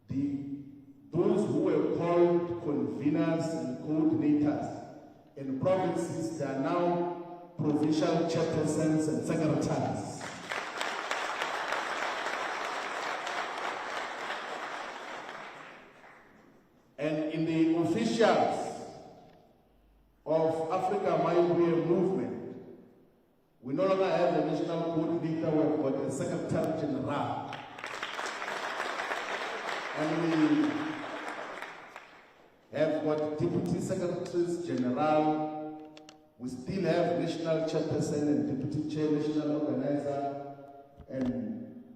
those who were called conveners and coordinators in provinces, they are now provincial chairpersons and secretaries. And in the officials of Afrika Mayibuye movement, we no longer have the national coordinator, we've got the secretary general. And we have got deputy secretaries general. We still have national chairperson and deputy chair, national organizer, and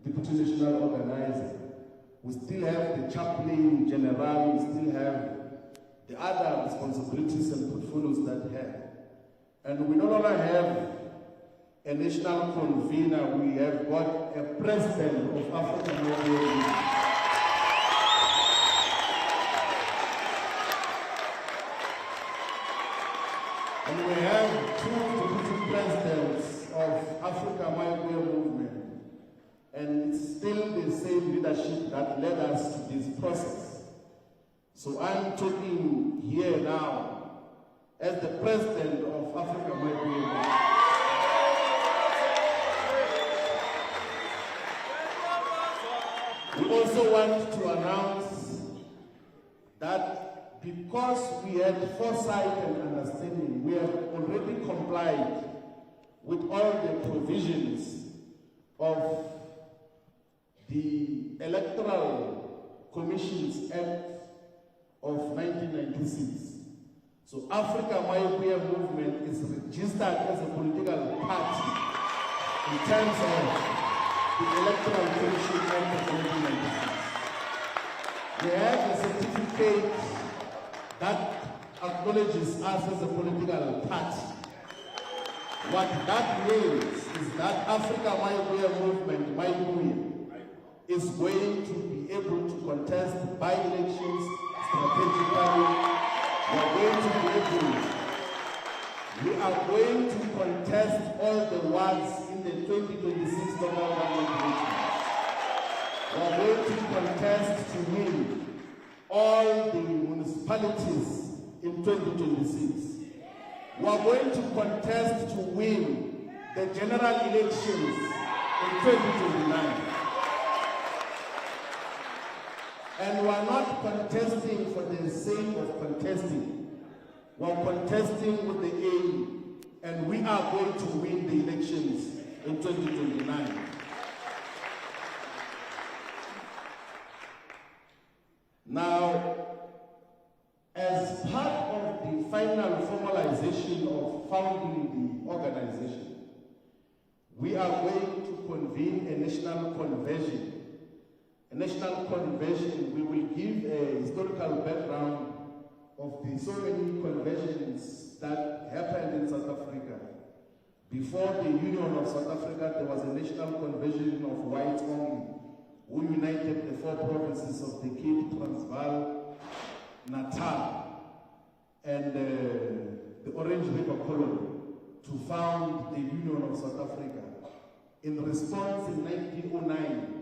deputy national organizer. We still have the chaplain general. We still have the other responsibilities and portfolios that we have. And we no longer have a national convener. We have got a president of Afrika Mayibuye. And we have two deputy presidents of Afrika Mayibuye movement. And it's still the same leadership that led us to this process. So I'm talking here now as the president of Afrika Mayibuye movement. We also want to announce that because we had foresight and understanding, we have already complied with all the provisions of the Electoral Commissions Act of 1996. So Afrika Mayibuye movement is registered as a political party in terms of the Electoral Commission Act of 1996. We have a certificate that acknowledges us as a political party. What that means is that Afrika Mayibuye movement, Mayibuye, is going to be able to contest by-elections strategically. We are going to contest all the wards in the 2026 local government elections. We are going to contest to win all the municipalities in 2026. We are going to contest to win the general elections in 2029. And we are not contesting for the sake of contesting. We are contesting with the aim, and we are going to win the elections in 2029. Now, as part of the final formalization of founding the organization, we are going to convene a national convention. A national convention, we will give a historical background of the so many conventions that happened in South Africa. Before the Union of South Africa, there was a national convention of whites only, who united the four provinces of the Cape, Transvaal, Natal, and the Orange River Colony to found the Union of South Africa. In response, in 1909,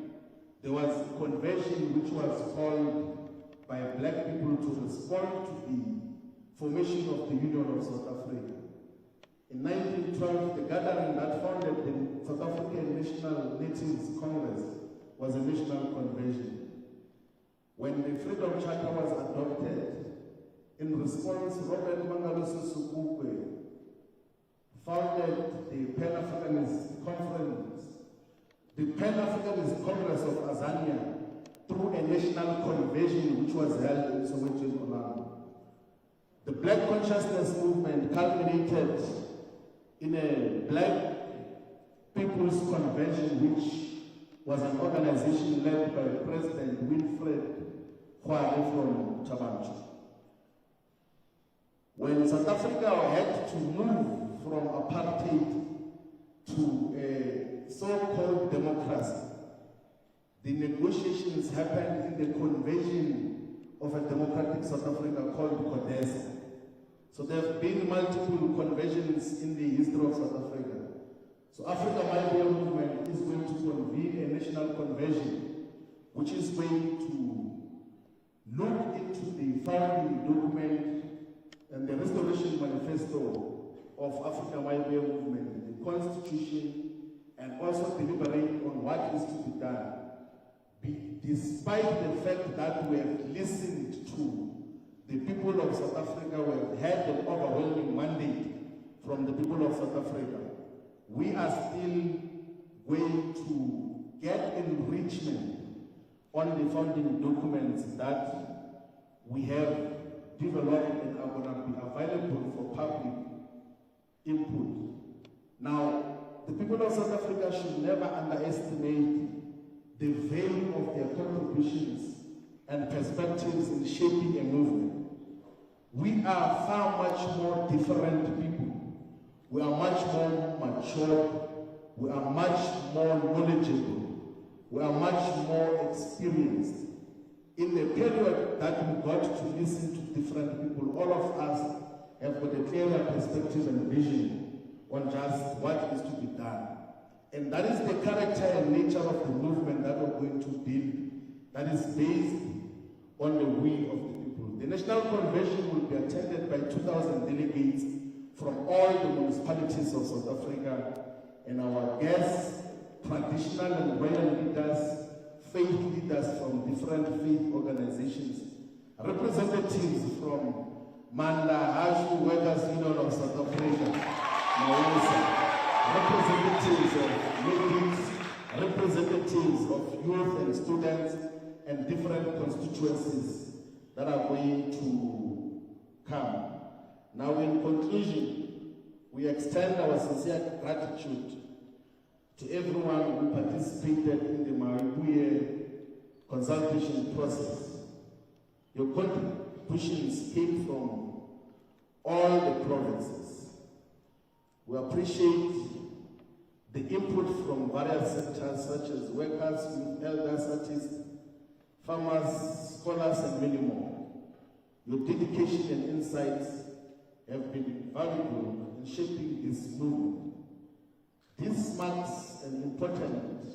there was a convention which was called by black people to respond to the formation of the Union of South Africa. In 1912, the gathering that founded the South African National Natives Congress was a national convention. When the Freedom Charter was adopted, in response, Robert Mangaloso Sukukwe founded the Pan-Africanist Conference, the Pan-Africanist Congress of Azania, through a national convention which was held in Soweto, Orlando. The Black Consciousness movement culminated in a Black People's Convention, which was an organization led by President Wilfred Khwale from Chabanchu. When South Africa had to move from apartheid to a so-called democracy, the negotiations happened in the convention of a democratic South Africa called CODESA. So there have been multiple conventions in the history of South Africa. So Afrika Mayibuye movement is going to convene a national convention which is going to the founding document and the restoration manifesto of Africa Mayibuye movement, the constitution, and also deliberate on what is to be done. Despite the fact that we have listened to the people of South Africa, we have had an overwhelming mandate from the people of South Africa, we are still going to get enrichment on the founding documents that we have developed and are going to be available for public input. Now, the people of South Africa should never underestimate the value of their contributions and perspectives in shaping a movement. We are far much more different people. We are much more mature. We are much more knowledgeable. We are much more experienced. In the period that we got to listen to different people, all of us have got a clearer perspective and vision on just what is to be done. And that is the character and nature of the movement that we're going to build, that is based on the will of the people. The National Convention will be attended by 2,000 delegates from all the municipalities of South Africa, and our guests, traditional and royal leaders, faith leaders from different faith organizations, representatives from Manda, Hashu, Workers Union of South Africa, representatives of ladies, representatives of youth and students, and different constituencies that are going to come. Now, in conclusion, we extend our sincere gratitude to everyone who participated in the Mayibuye consultation process. Your contributions came from all the provinces. We appreciate the input from various sectors such as workers, youth, elders, artists, farmers, scholars, and many more. Your dedication and insights have been valuable in shaping this movement. This marks an important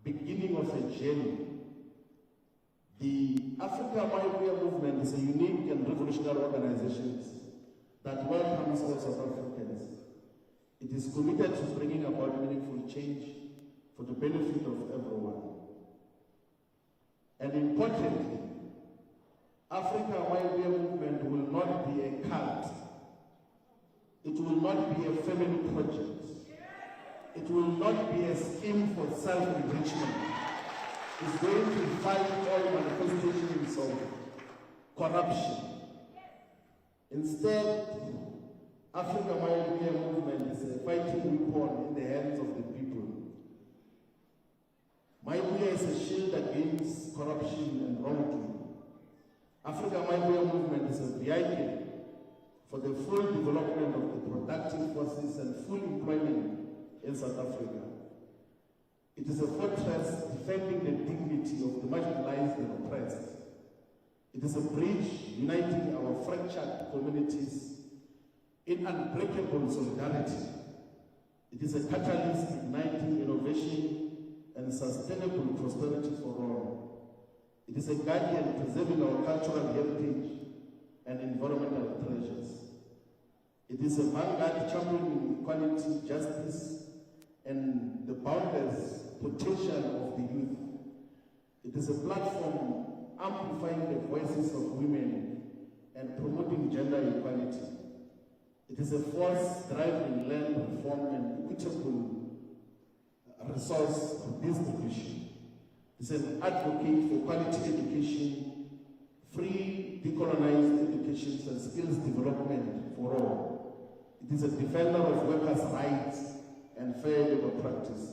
beginning of a journey. The Africa Mayibuye movement is a unique and revolutionary organization that welcomes all South Africans. It is committed to bringing about meaningful change for the benefit of everyone. And importantly, Africa Mayibuye movement will not be a cult. It will not be a family project. It will not be a scheme for self-enrichment. It's going to fight all manifestations of corruption. Instead, Africa Mayibuye movement is a fighting weapon in the hands of the people. Mayibuye is a shield against corruption and wrongdoing. Africa Mayibuye movement is a vehicle for the full development of the productive forces and full employment in South Africa. It is a fortress defending the dignity of the marginalized and oppressed. It is a bridge uniting our fractured communities in unbreakable solidarity. It is a catalyst igniting innovation and sustainable prosperity for all. It is a guardian preserving our cultural heritage and environmental treasures. It is a vanguard championing equality, justice, and the boundless potential of the youth. It is a platform amplifying the voices of women and promoting gender equality. It is a force driving land reform and equitable resource distribution. It is an advocate for quality education, free decolonized education and skills development for all. It is a defender of workers' rights and fair labor practice.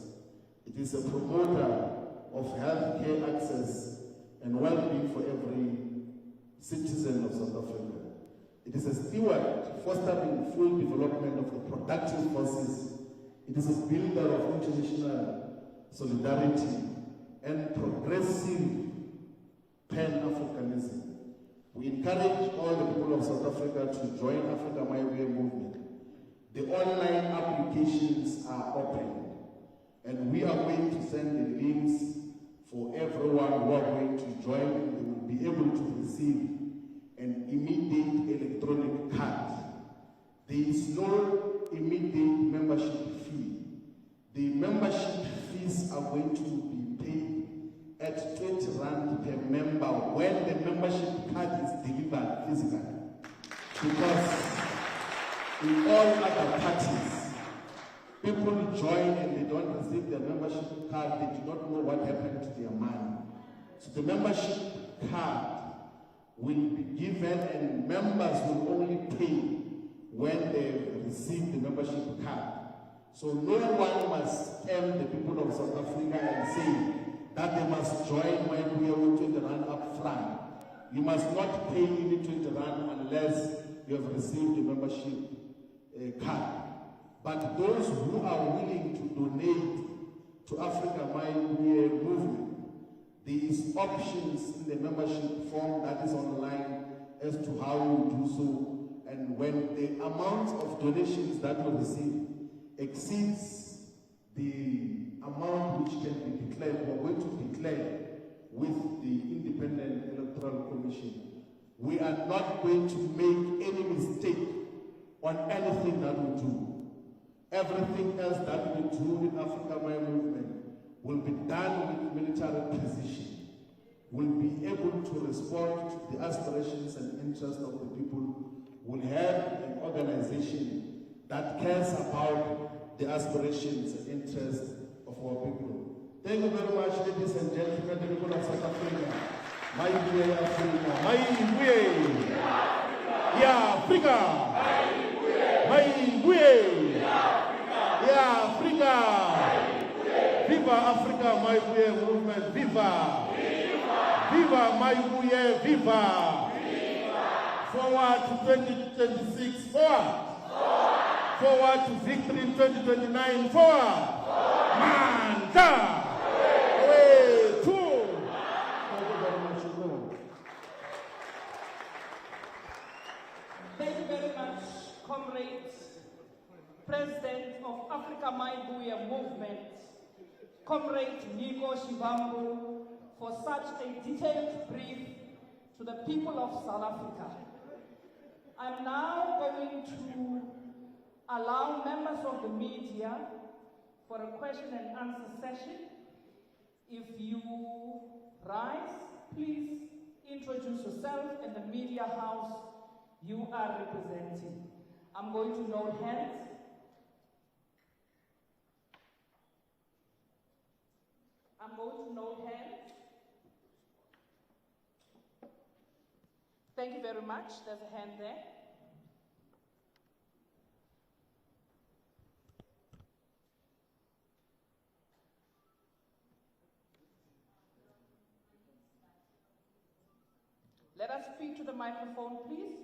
It is a promoter of healthcare access and well-being for every citizen of South Africa. It is a steward fostering full development of the productive forces. It is a builder of international solidarity and progressive Pan-Africanism. We encourage all the people of South Africa to join Africa Mayibuye movement. The online applications are open, and we are going to send the links for everyone who are going to join, and they will be able to receive an immediate electronic card. There is no immediate membership fee. The membership fees are going to be paid at 20 Rand per member when the membership card is delivered physically. Because in all other parties, people join and they don't receive their membership card, they do not know what happened to their money. So the membership card will be given and members will only pay when they receive the membership card. So no one must scam the people of South Africa and say that they must join Mayibuye with 20 Rand up front. You must not pay any 20 Rand unless you have received the membership card. But those who are willing to donate to Africa Mayibuye movement, there is options in the membership form that is online as to how you do so. And when the amount of donations that we receive exceeds the amount which can be declared, we're going to declare with the Independent Electoral Commission. We are not going to make any mistake on anything that we do. Everything else that we do in Africa My Movement will be done with military precision. We'll be able to respond to the aspirations and interests of the people. We'll have an organization that cares about the aspirations and interests of our people. Thank you very much, ladies and gentlemen, the people of South Africa. Mayibuye, Africa. Mayibuye. Yeah, Africa. Mayibuye. Yeah, Africa. Viva Africa, Mayibuye movement. Viva. Viva Mayibuye. Viva. Forward to 2026. Forward. Forward to victory in 2029. Forward. Manta. Away. Two. Thank you very much. Thank you very much, comrades, President of Africa Mayibuye movement, Comrade Shivambu, for such a detailed brief to the people of South Africa. I'm now going to allow members of the media for a question and answer session. If you rise, please introduce yourself and the media house you are representing. I'm going to note hands. I'm going to note hands. Thank you very much. There's a hand there. Let us speak to the microphone, please.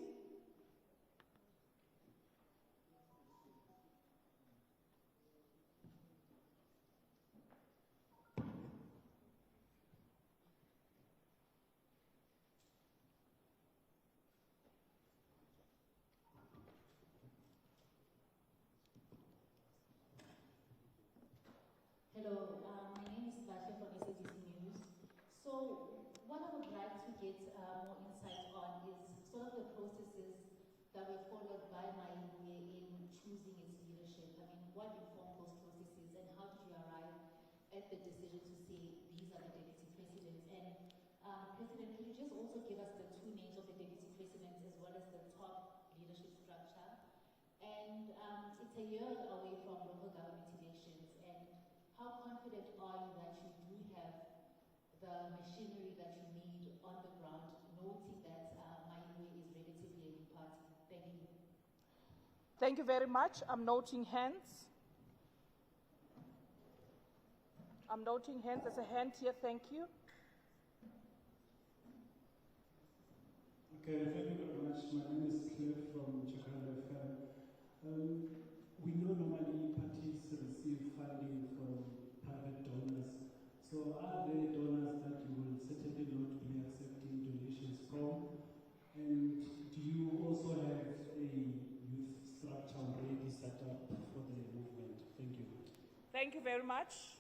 Hello, my name is Basha from SABC News. So, what I would like to get more insight on is sort of the processes that were followed by Mayibuye in choosing its leadership. I mean, what informed those processes and how did you arrive at the decision to say these are the deputy presidents? And President, can you just also give us the two names of the deputy presidents as well as the top leadership structure? And it's a year away from local government elections, and how confident are you that you do have the machinery that you need on the ground, noting that Mayibuye is relatively a new party? Thank you. Thank you very much. I'm noting hands. I'm noting hands. There's a hand here. Thank you. Okay, thank you very much. My name is Cliff from Jakarta FM. We know normally parties receive funding from private donors. So are there donors that you will certainly not be accepting donations from? And do you also have a youth structure already set up for the movement? Thank you. Thank you very much.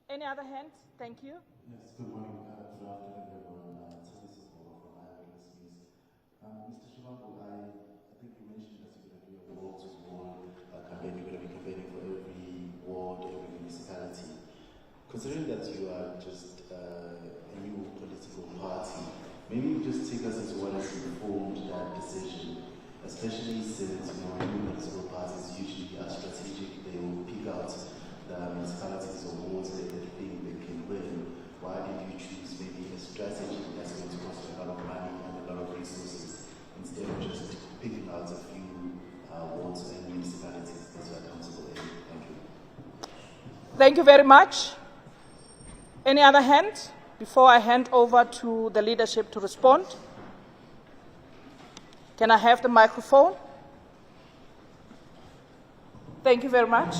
Any other hand? Thank you. Yes, good morning. Good afternoon, everyone. This is Paul us as to what has informed that decision, especially since new municipal parties usually are strategic. They will pick out the municipalities or wards that they think they can win. Why did you choose maybe a strategy that's going to cost a lot of money and a lot of resources instead of just picking out a few wards and municipalities that you are comfortable in? Thank you. Thank you very much. Any other hand before I hand over to the leadership to respond? Can I have the microphone? Thank you very much.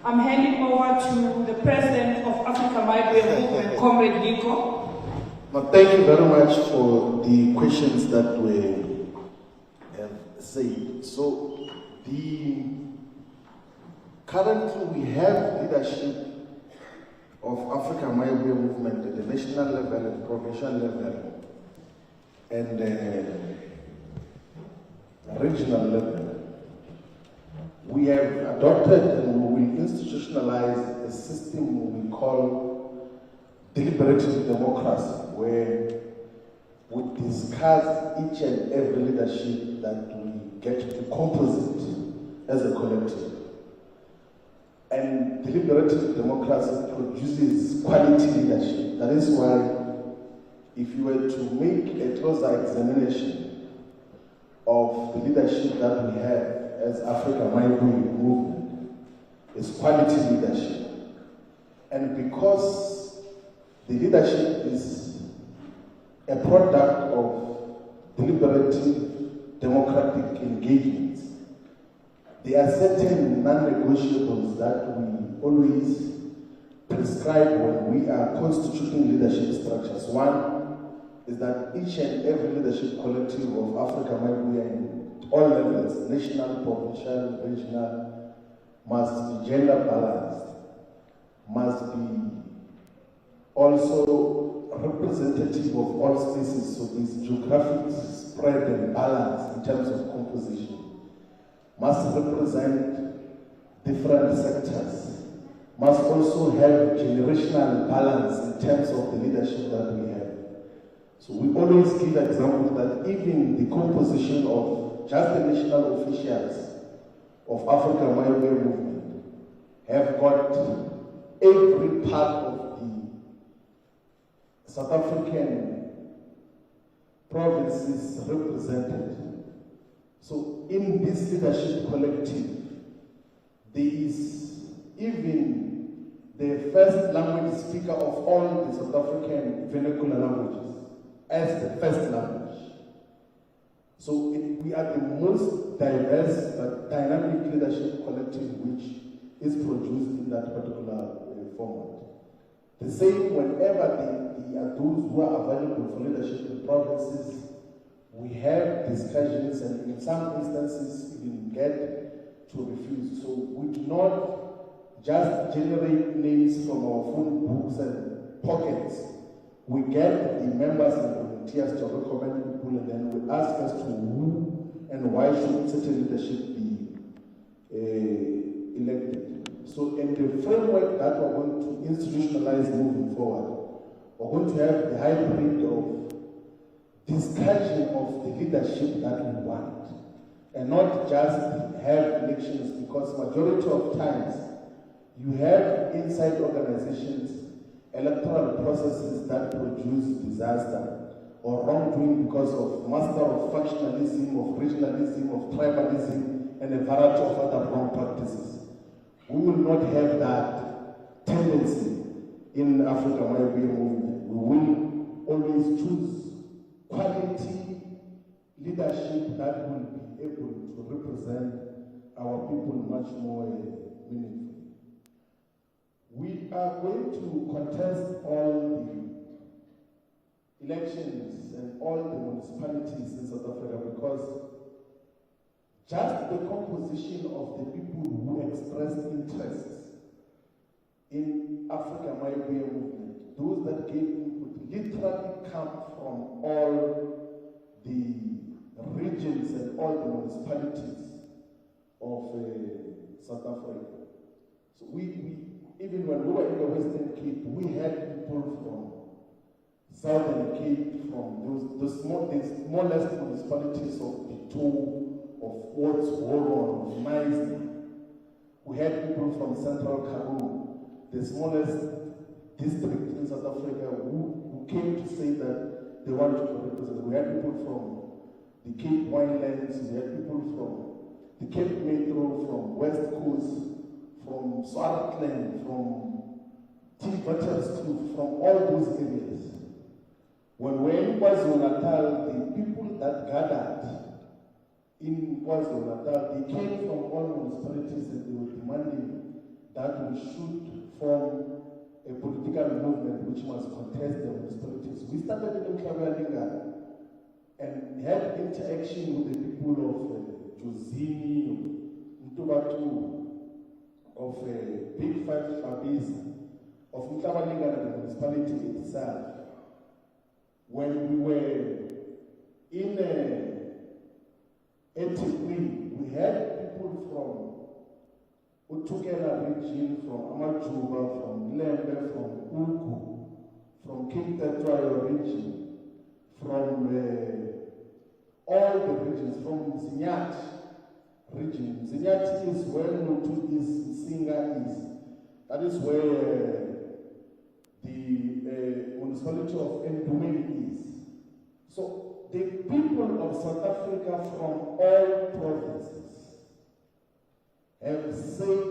I'm handing over to the president of Afrika Mayibuye movement, Comrade Nico. Well, thank you very much for the questions that were said. So, currently we have leadership of Afrika Mayibuye movement at the national level, at the provincial level, and regional level. We have adopted and we will institutionalize a system we call deliberative democracy, where we discuss each and every leadership that we get to composite as a collective. And deliberative democracy produces quality leadership. That is why, if you were to make a closer examination of the leadership that we have as Afrika Mayibuye movement, it's quality leadership. And because the leadership is a product of deliberative democratic engagements, there are certain non-negotiables that we always prescribe when we are constituting leadership structures. One is that each and every leadership collective of Afrika Mayibuye at all levels, national, provincial, regional, must be gender balanced, must be also representative of all spaces, so this geographic spread and balance in terms of composition, must represent different sectors, must also have generational balance in terms of the leadership that we have. So we always give examples that even the composition of just the national officials of Afrika Mayibuye movement have got every part of the South African provinces represented. So in this leadership collective, there is even the first language speaker of all the South African vernacular languages as the first language. So we are the most diverse but dynamic leadership collective which is produced in that particular format. The same whenever there are those who are available for leadership in provinces, we have discussions and in some instances even get to refuse. So we do not just generate names from our phone books and pockets. We get the members and volunteers to recommend people, and then we ask as to who and why should certain leadership be elected. So in the framework that we're going to institutionalize moving forward, we're going to have the hybrid of discussion of the leadership that we want, and not just have elections, because majority of times you have inside organizations electoral processes that produce disaster or wrongdoing because of master of factionalism, of regionalism, of tribalism, and a variety of other wrong practices. We will not have that tendency in Afrika Mayibuye movement. We will always choose quality leadership that will be able to represent our people much more meaningfully. We are going to contest all the elections and all the municipalities in South Africa because just the composition of the people who expressed interest in Afrika Mayibuye movement, those that gave input, literally come from all the regions and all the municipalities of South Africa. So we even when we were in the Western Cape, we had people from Southern Cape, from the smallest municipalities of Pitu, of Wardsboro, of Mayibuye. We had people from Central Karoo, the smallest district in South Africa, who came to say that they want to represent. We had people from the Cape Winelands, we had people from the Cape Metro, from West Coast, from Swartland, from Timbuktu, from all those areas. When we were in KwaZulu-Natal, the people that gathered in KwaZulu-Natal, they came from all municipalities and they were demanding that we should form a political movement which must contest the municipalities. We started in Klabalinga and had interaction with the people of Jozini, Mtubatu, of Big Five Fabis, of Mklabalinga and the municipality itself. When we were in Etiquette, we had people from Utukela region, from Amajuba, from Lembe, from Uku, from Cape Electoral region, from all the regions, from Zinyat region. Zinyat is where Nutu is, Singa is. That is where the municipality of Ndumeli is. So the people of South Africa from all provinces have said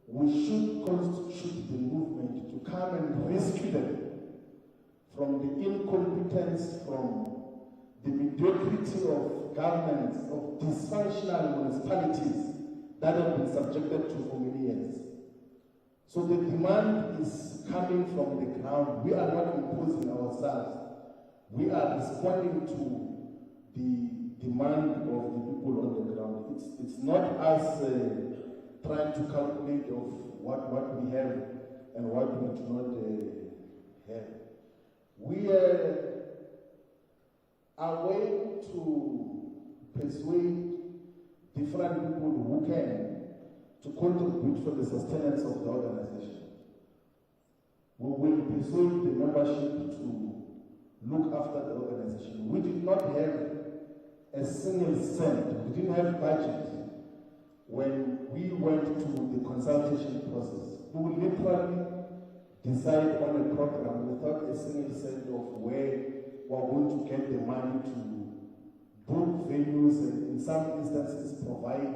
we should constitute the movement to come and rescue them from the incompetence, from the mediocrity of governments, of dysfunctional municipalities that have been subjected to for many years. So the demand is coming from the ground. We are not imposing ourselves. We are responding to the demand of the people on the ground. It's not us trying to calculate of what we have and what we do not have. We are going to persuade different people who can to contribute for the sustenance of the organization. We will persuade the membership to look after the organization. We did not have a single cent. We didn't have budget when we went to the consultation process. We will literally decide on a program without a single cent of where we're going to get the money to book venues and in some instances provide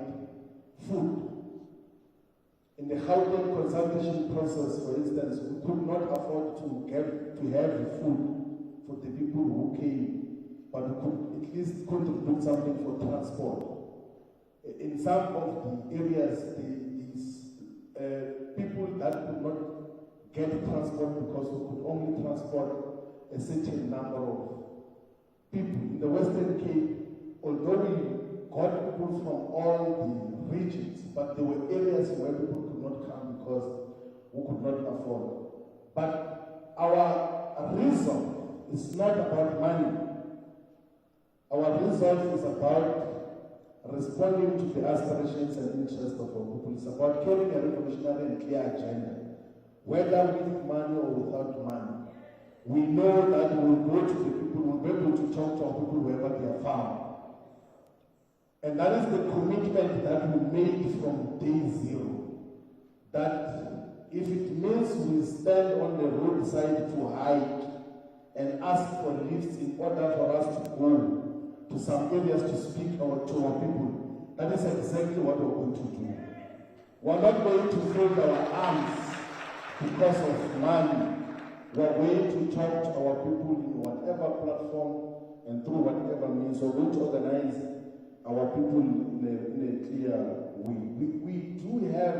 food. In the Gauteng consultation process, for instance, we could not afford to have food for the people who came, but we could at least contribute something for transport. In some of the areas, these people that could not get transport because we could only transport a certain number of people. In the Western Cape, although we got people from all the regions, but there were areas where people could not come because we could not afford. But our reason is not about money. Our resolve is about responding to the aspirations and interests of our people. It's about carrying a revolutionary and clear agenda, whether with money or without money. We know that we will go to the people, we'll be able to talk to our people wherever they are found. And that is the commitment that we made from day zero. That if it means we stand on the roadside to hike and ask for lifts in order for us to go to some areas to speak to our people, that is exactly what we're going to do. We're not going to fold our arms because of money. We're going to talk to our people in whatever platform and through whatever means. We're going to organize our people in a clear way. We do have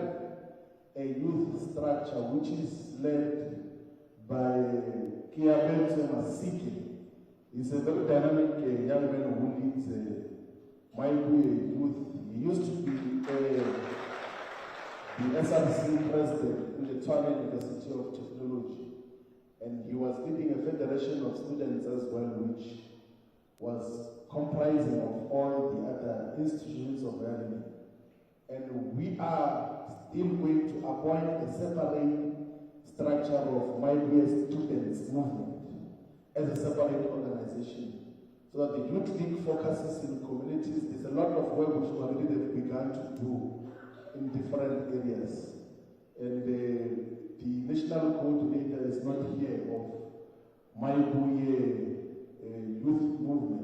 a youth structure which is led by Kiabenzo Masiki. He's a very dynamic young man who leads Mayibuye youth. He used to be the SRC president in the Tshwane University of Technology. And he was leading a federation of students as well, which was comprising of all the other institutions of learning. And we are still going to appoint a separate structure of Mayibuye Students Movement as a separate organization, so that the Youth League focuses in communities. There's a lot of work which we already have begun to do in different areas. And the national coordinator is not here of Mayibuye Youth Movement.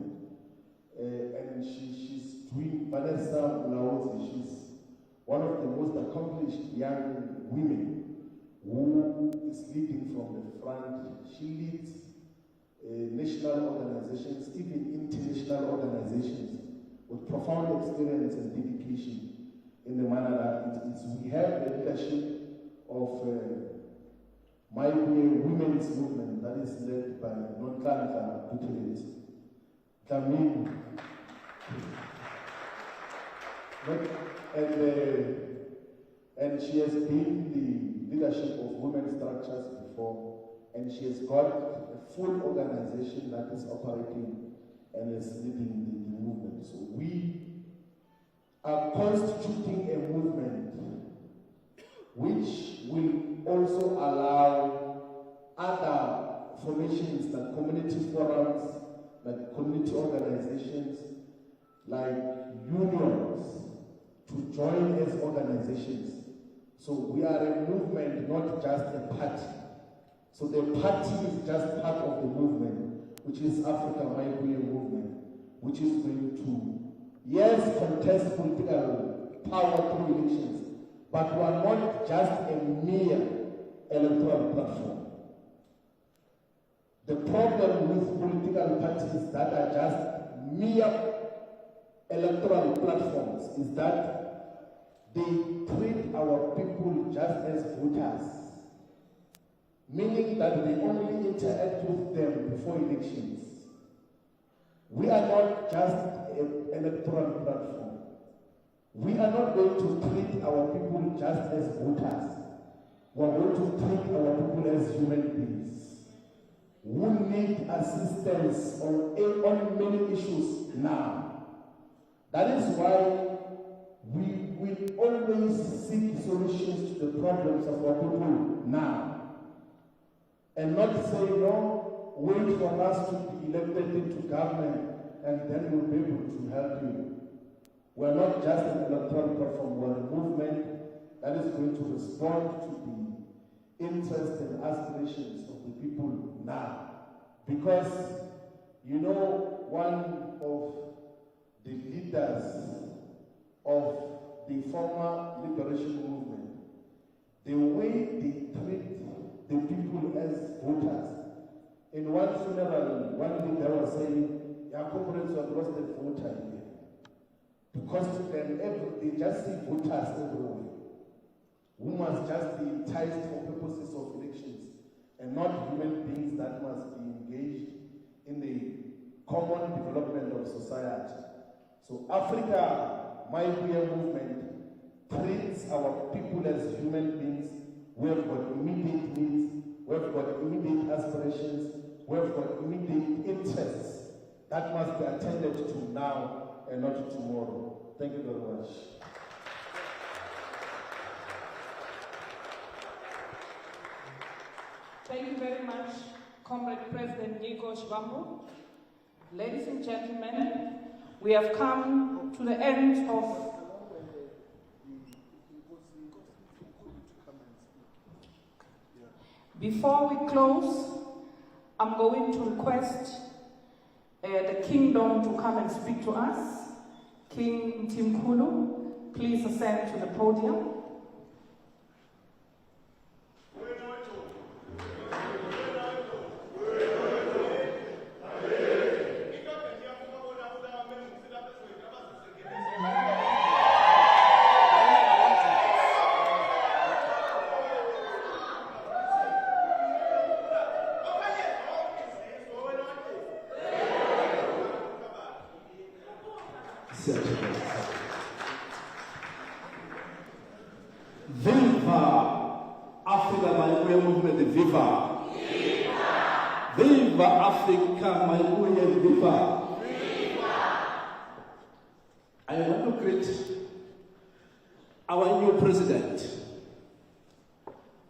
And she's doing, Vanessa Laozi, she's one of the most accomplished young women who is leading from the front. She leads national organizations, even international organizations, with profound experience and dedication in the manner that it is. We have the leadership of Mayibuye Women's Movement that is led by Nonhlanhla Buthelezi. And she has been the leadership of women's structures before, and she has got a full organization that is operating and is leading the movement. So we are constituting a movement which will also allow other formations like community forums, like community organizations, like unions, to join as organizations. So we are a movement, not just a party. So the party is just part of the movement, which is Afrika Mayibuye movement, which is going to, yes, contest political power through elections, but we are not just a mere electoral platform. The problem with political parties that are just mere electoral platforms is that they treat our people just as voters, meaning that they only interact with them before elections. We are not just an electoral platform. We are not going to treat our people just as voters. We are going to treat our people as human beings who need assistance on many issues now. That is why we will always seek solutions to the problems of our people now. And not say, no, wait for us to be elected into government and then we'll be able to help you. We're not just an electoral platform, we're a movement that is going to respond to the interests and aspirations of the people now. Because, you know, one of the leaders of the former liberation movement, the way they treat the people as voters. In one funeral, one leader was saying, "Your comrades have lost the voter here." Because to them, they just see voters everywhere, who must just be enticed for purposes of elections, and not human beings that must be engaged in the common development of society. So Afrika Mayibuye movement treats our people as human beings. We have got immediate needs, we have got immediate aspirations, we have got immediate interests that must be attended to now and not tomorrow. Thank you very much. Thank you very much, Comrade President Nico Shivambu. Ladies and gentlemen, we have come to the end of Before we close, I'm going to request the kingdom to come and speak to us. King Mtimkulu, please ascend to the podium. Viva Afrika Mayibuye movement, viva! Viva! Viva Afrika Mayibuye, viva! Viva! I want to greet our new president,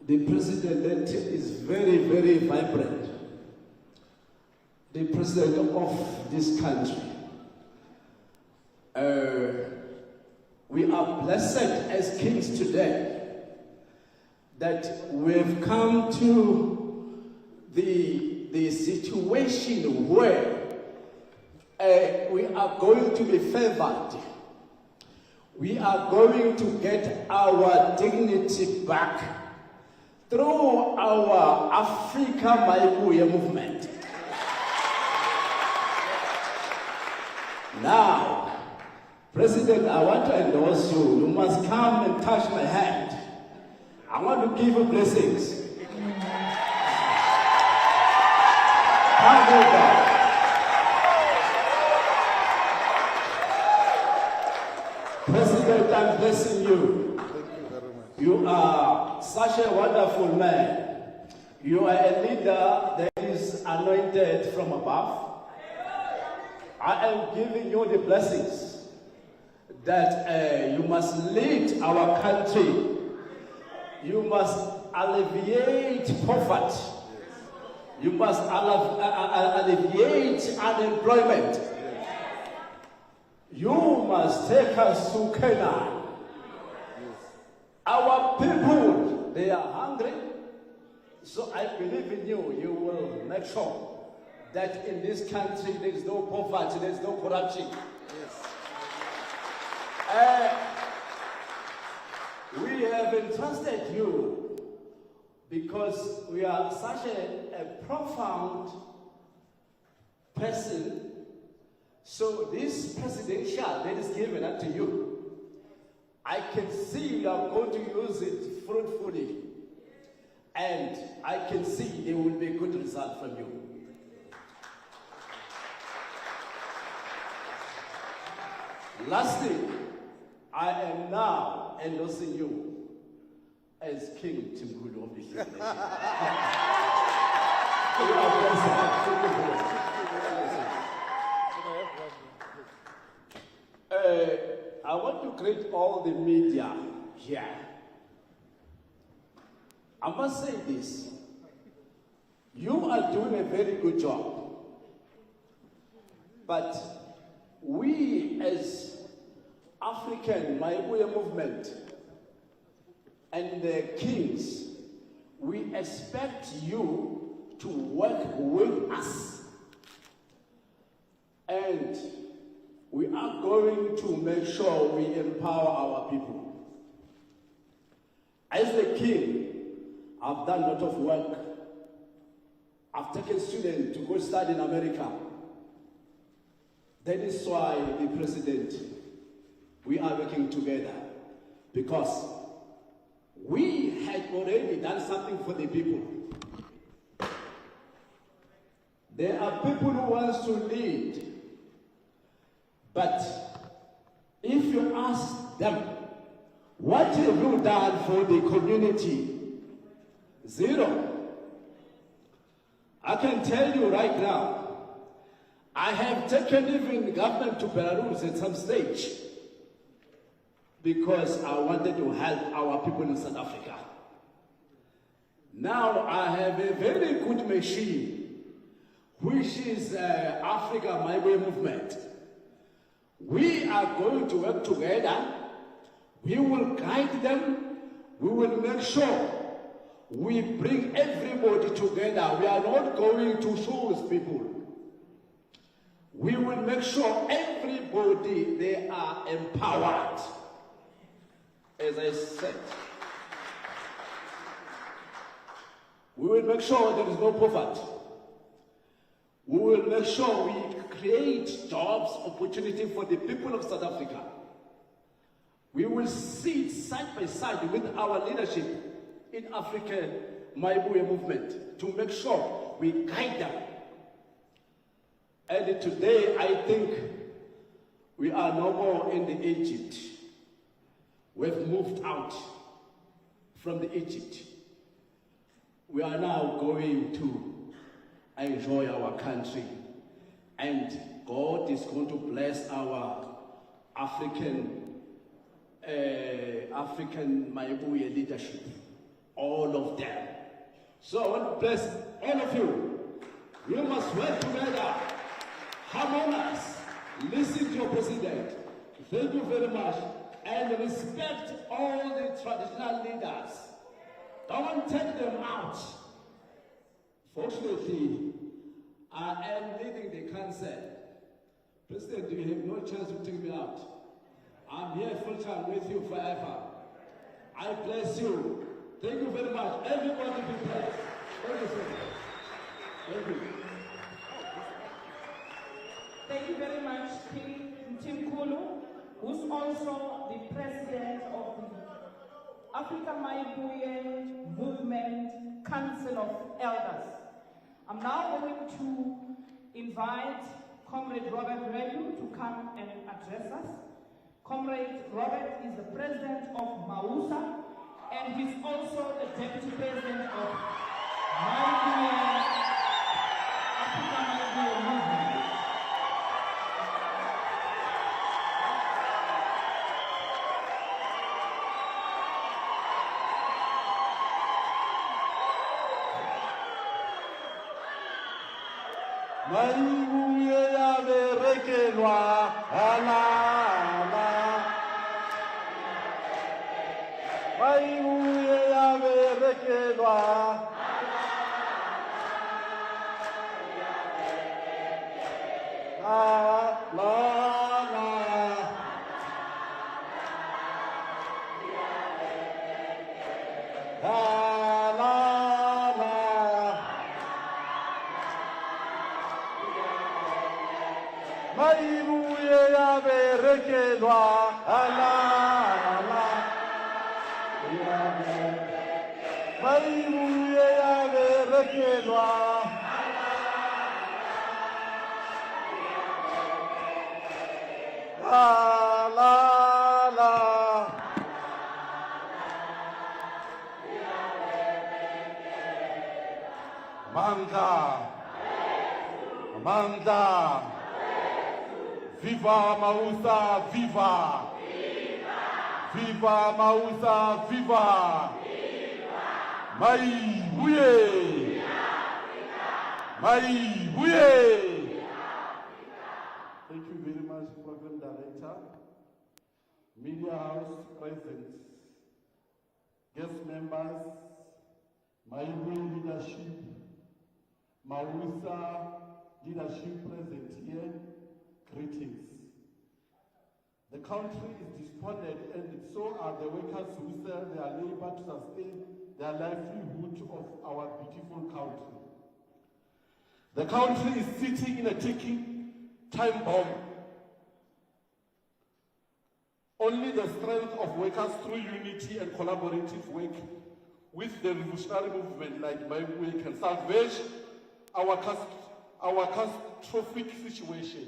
the president is very, very vibrant. The president of this country. We are blessed as kings today that we've come to the situation where we are going to be favored. We are going to get our dignity back through our Afrika Mayibuye movement. Now, President, I want to endorse you. You must come and touch my hand. I want to give you blessings. Come over. President, I'm blessing you. Thank you very much. You are such a wonderful man. You are a leader that is anointed from above. I am giving you the blessings that you must lead our country. You must alleviate poverty. You must alleviate unemployment. You must take us to Canaan. Our people, they are hungry. So I believe in you. You will make sure that in this country there is no poverty, there is no corruption. We have entrusted you because we are such a profound person. So this presidential that is given up to you, I can see you are going to use it fruitfully. And I can see there will be a good result from you. Lastly, I am now endorsing you as King Timgulu of the Hill. I want to greet all the media here. I must say this. You are doing a very good job. But we as African Mayibuye movement and the kings, we expect you to work with us. And we are going to make sure we empower our people. As the king, I've done a lot of work. I've taken students to go study in America. That is why the president, we are working together, because we had already done something for the people. There are people who want to lead, but if you ask them, what have you done for the community? Zero. I can tell you right now, I have taken even the government to Belarus at some stage because I wanted to help our people in South Africa. Now I have a very good machine, which is Afrika Mayibuye movement. We are going to work together. We will guide them. We will make sure we bring everybody together. We are not going to choose people. We will make sure everybody, they are empowered. As I said, we will make sure there is no poverty. We will make sure we create jobs, opportunity for the people of South Africa. We will sit side by side with our leadership in African Mayibuye movement to make sure we guide them. And today, I think we are no more in the Egypt. We've moved out from the Egypt. We are now going to enjoy our country. And God is going to bless our African Mayibuye leadership. all of them. So I want to bless all of you. We must work together, harmonize, listen to your president. Thank you very much, and respect all the traditional leaders. Don't take them out. Fortunately, I am leading the council. President, you have no chance to take me out. I'm here full time with you forever. I bless you. Thank you very much. Everybody be blessed. Thank you so much. Thank you. Thank you very much, King Tim Kulu, who's also the president of the Afrika Mayibuye Movement Council of Elders. I'm now going to invite Comrade Robert Redu to come and address us. Comrade Robert is the president of Mausa, and he's also the deputy president of Mayibuye, Afrika Mayibuye Movement. Mayibuye ya berekelwa alala. Mayibuye ya berekelwa alala. Mayibuye ya berekelwa alala. Mayibuye ya berekelwa alala. Manda, Manda. Viva Mausa, viva! Viva Mausa, viva! Mayibuye! Mayibuye! Thank you very much, Program Director, Media House presence, guest members, Mayibuye leadership, Mausa leadership present here. Greetings. The country is despondent, and so are the workers who sell their labor to sustain their livelihood of our beautiful country. The country is sitting in a ticking time bomb. Only the strength of workers through unity and collaborative work with the revolutionary movement like Mayibuye can salvage our catastrophic situation.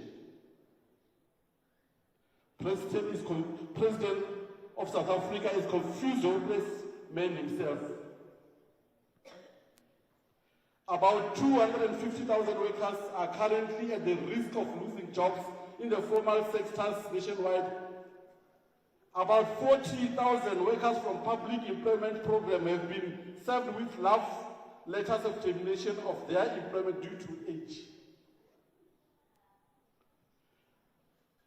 President of South Africa is confused, hopeless man himself. About 250,000 workers are currently at the risk of losing jobs in the formal sectors nationwide. About 40,000 workers from public employment program have been served with love letters of termination of their employment due to age.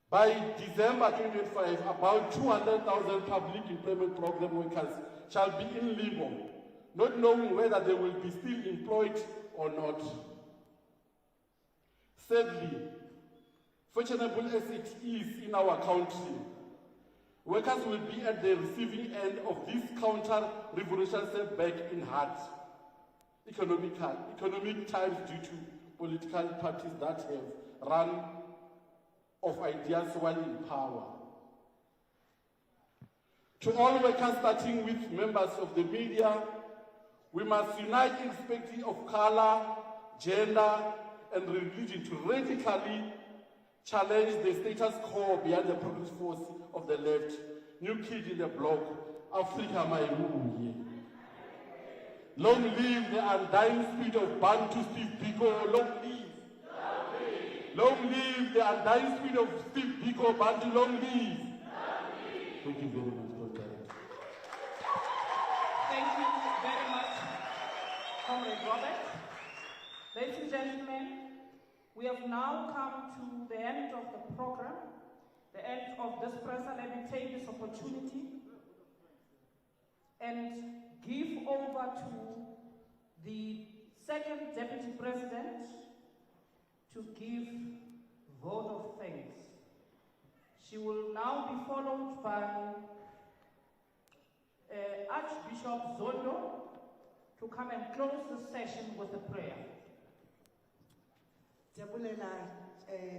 By December 2025, about 200,000 public employment program workers shall be in limbo, not knowing whether they will be still employed or not. Sadly, fashionable as it is in our country, workers will be at the receiving end of this counter-revolutionary setback in hard economic times due to political parties that have run of ideas while in power. To all workers, starting with members of the media, we must unite irrespective of color, gender, and religion to radically challenge the status quo behind the progress force of the left. New kid in the block, Afrika Mayibuye. Long live the undying spirit of Bantu Steve Biko. Long live. Long live the undying spirit of Steve Biko, Bantu. Long live. Thank you very much, Dr. Thank you. very much, Comrade Robert. Ladies and gentlemen, we have now come to the end of the program, the end of this presser. Let me take this opportunity and give over to the second Deputy President to give vote of thanks. She will now be followed by Archbishop Zondo to come and close the session with a prayer.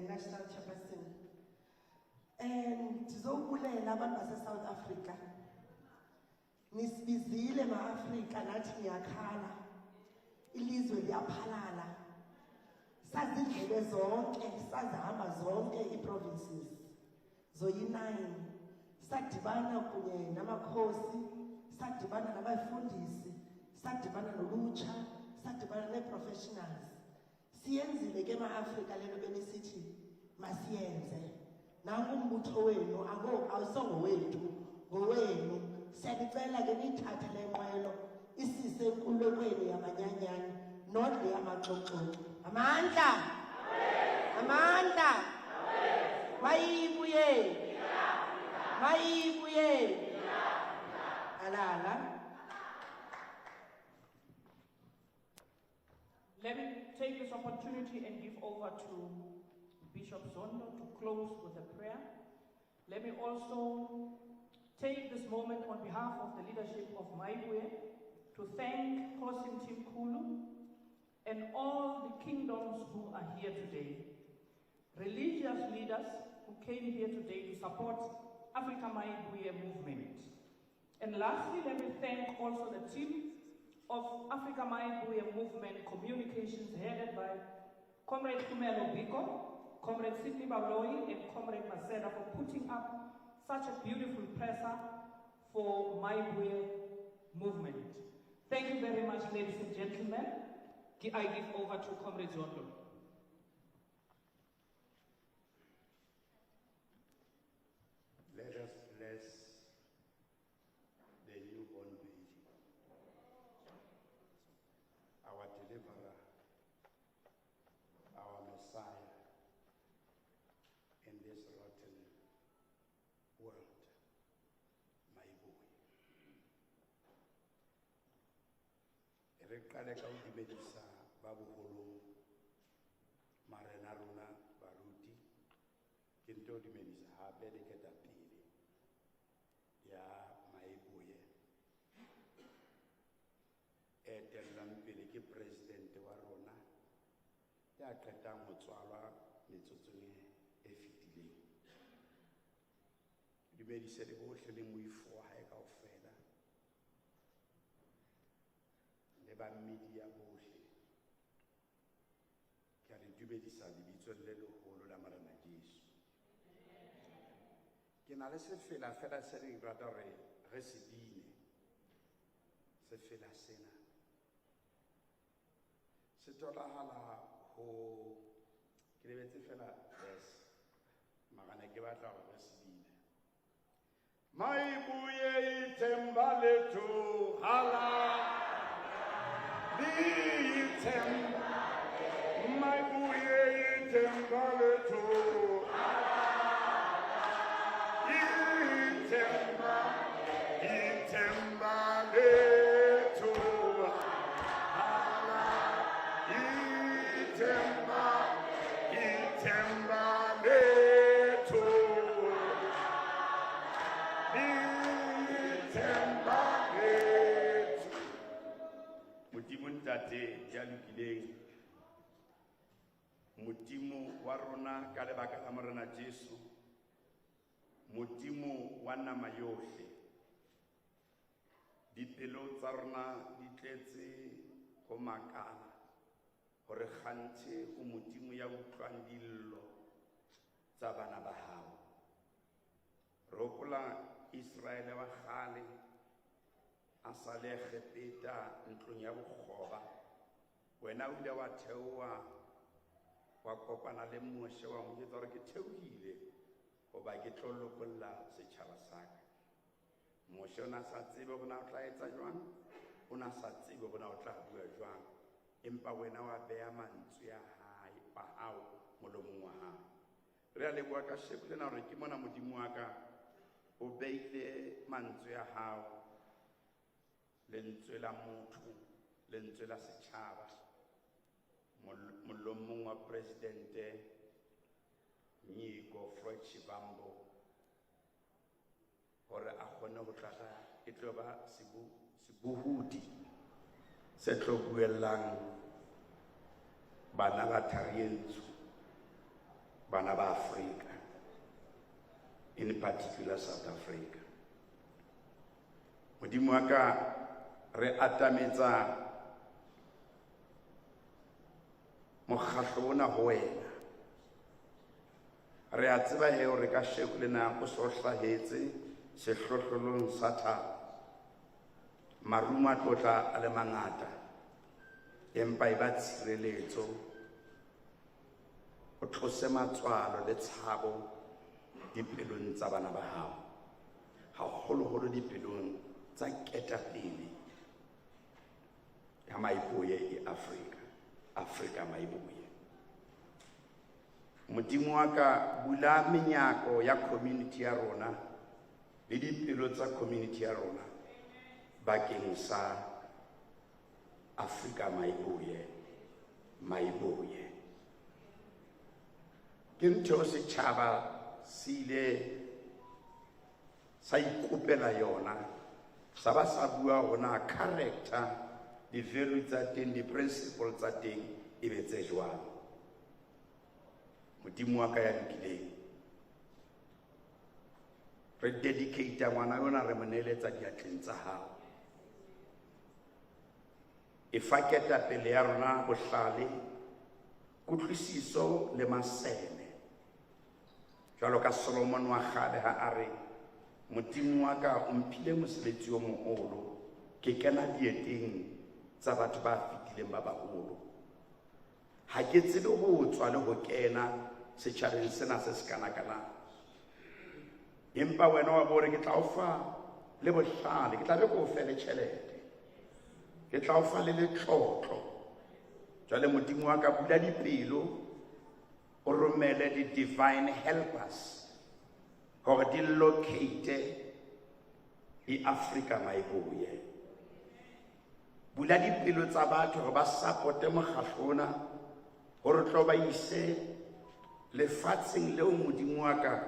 National Chairperson. And Zobulela abantu South Africa. Nisibizile ma-Afrika nathi ngiyakhala. Ilizwe liyaphalala. Sazindlebe zonke, sazihamba zonke i-provinces. Zoyi-9. Sadibana kunye namakhosi, sadibana nabafundisi, sadibana nolutsha, sadibana ne-professionals. Siyenzile ke ma-Afrika lento benisithi masiyenze. Nangu umbutho wenu awusongowethu, ngowenu. Siyanicela ke niyithathe le nqwelo isise enkululekweni yamanyanyana nodle yamaxoxoxo. Amandla! Amandla! Mayibuye! Mayibuye! Alala. Let me take this opportunity and give over to Bishop Zondo to close with a prayer. Let me also take this moment on behalf of the leadership of Mayibuye to thank Kosim Tim Kulu and all the kingdoms who are here today. Religious leaders who came here today to support Afrika Mayibuye movement. And lastly, let me thank also the team of Afrika Mayibuye movement communications headed by Comrade Kumelo Biko, Comrade Sidney Baloyi, and Comrade Maseda for putting up such a beautiful presser for Mayibuye movement. Thank you very much, ladies and gentlemen. I give over to Comrade Zondo. Let us bless the newborn baby, our deliverer, our Messiah in this rotten world, Mayibuye. Re qale ka ho dumedisa ba boholong marena rona baruti ke nto ho dumedisa hape le ketapele ya Mayibuye etellang pele ke president wa rona ya qetang ho tswalwa metsotsong e fetileng. Dumedise le bohle le moifo wa hae kaofela le ba media bohle. Ke a le dumedisa lebitsong le leholo la Morena Jesu. Ke na le sefela fela se re rata hore re se bine. Sefela sena se tolahala ho ke lebetse fela yes magana ke batla hore re se bine. Mayibuye ithemba lethu hala ithemba Mayibuye ithemba lethu ithemba lethu hala ithemba lethu Modimo ntate ya lokileng, Modimo wa rona ka lebaka la Morena Jesu, Modimo wa nama yohle, dipelo tsa rona di tletse go makala hore kganthe go Modimo ya utlwang dillo tsa bana ba hao. Ropola Israele wa kgale a sa le kgepeta ntlong ya bokgoba, wena o ile wa theoha wa kopana le Moshe wa mo jwetsa hore ke theohile goba ke tlo lokolla setjhaba sa ka. Moshe o na sa tsebe hore na o tla etsa jwang, o na sa tsebe bona o tla bua jwang empa wena wa beya mantswe ya hae ba hao molomong wa hao re a leboha ka sheko lena hore ke mona modimo wa ka o beile mantswe ya hao lentswe la motho lentswe la setjhaba molomong wa presidente Nyiko Floyd Shivambu hore a kgone ho tla e tlo ba sebuhudi se tlo buellang bana ba Tharientso bana ba Afrika, in particular South Africa. Modimo wa ka re atametsa mokgatlo ona ho wena re a tseba he hore ka sheko lena o so hlahetse sehlohlolong sa thaba maruma tlotla a le mangata empa e ba tshireletso o tlose matswalo le tshabo dipelong tsa bana ba hao haholoholo dipelong tsa ketapele ya Mayibuye e Afrika Mayibuye. Modimo wa ka bula menyako ya community ya rona le dipelo tsa community ya rona bakeng sa Afrika Mayibuye. Ke ntho setjhaba se ile sa ikopela yona sa ba sa bua hona character di-value tsa teng di-principle tsa teng e be tse jwalo. Modimo wa ka ya nkileng re dedicate ngwana yona re moneletsa diatleng tsa hao e fa ketapele ya rona bohlale kutlwisiso le maseme jwalo ka Solomon wa kgale ha a re Modimo wa ka o mphile mosebetsi o moholo ke kena dieteng tsa batho ba fitileng ba baholo ha ke tsebe ho tswa le ho kena setjhabeng sena se sekanakana empa wena wa bore ke tla o fa le bohlale ke tla be ko o fe le tjhelete ke tla o fa le letlotlo jwale Modimo wa ka bula dipelo o romele di-divine helpers hore di locate e Afrika Mayibuye. Bula dipelo tsa batho hore ba supporte mokgatlo ona hore tlo ba ise lefatsheng leo Modimo wa ka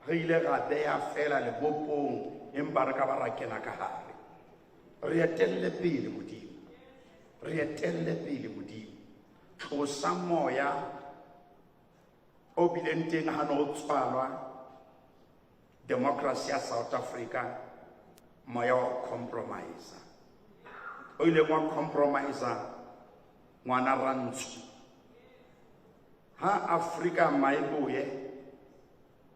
re ile ra beya fela le bopong empa re ka ba ra kena ka hare. Re etelle pele Modimo, re etelle pele Modimo. Tlosa moya o bileng teng ha no tswalwa democracy ya South Africa, moya wa compromise o ile wa compromise ngwana Rantsho ha Afrika Mayibuye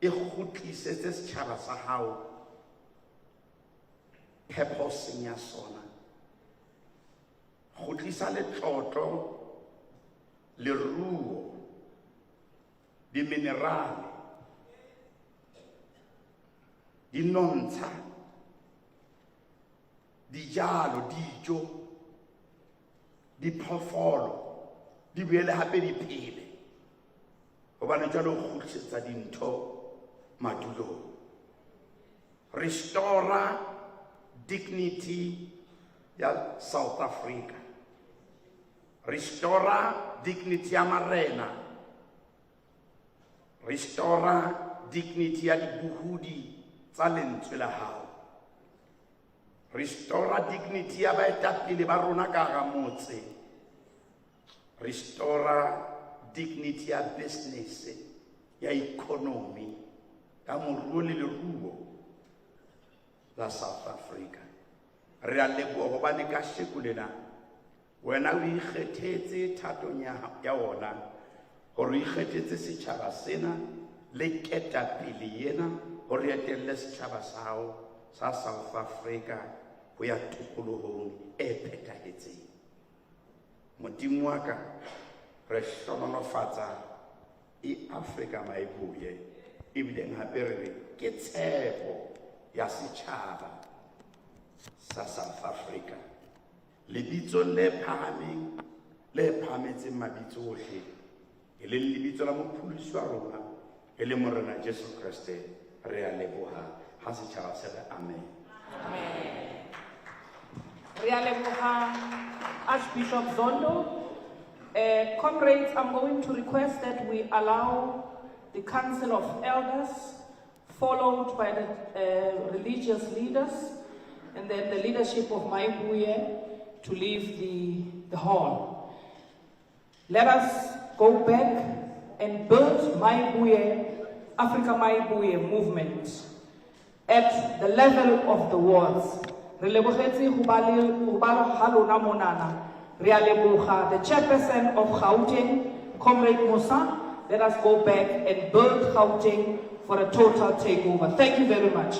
e khutlisetse setjhaba sa hao purpose ya sona khutlisa letlotlo le ruo di minerale di nontsha dijalo dijo di phofolo di boele hape di phele hobane jalo o kgutlisetsa dintho madulong. Restore dignity ya South Africa, restore dignity ya marena, restore dignity ya dibuhudi tsa lentswe la hao, restore dignity ya baetapele ba rona ka hara motse, restore dignity ya business ya economy ya moruo le leruo la South Africa. Re a leboha hobane ka sheko lena wena o ikgethetse thatong ya ona hore o ikgethetse setjhaba sena le ketapele yena hore etelle setjhaba sa hao sa South Africa ho ya tokolohong e phethahetseng. Modimo wa ka re hlonolofatsa e Afrika Mayibuye ebileng hape re re ke tshepo ya setjhaba sa South Africa lebitso le phahameng le phahametseng mabitso ohle e le lebitso la mopholosi wa rona e le morena Jesu Kriste re a leboha ha setjhaba se re amen. Archbishop Zondo. Comrades, I'm going to request that we allow the Council of Elders, followed by the religious leaders, and then the leadership of Mayibuye to leave the hall. Let us go back and build Mayibuye, Africa Mayibuye movement at the level of the wards. The chairperson of Gauteng, Comrade Musa, let us go back and build Gauteng for a total takeover. Thank you very much.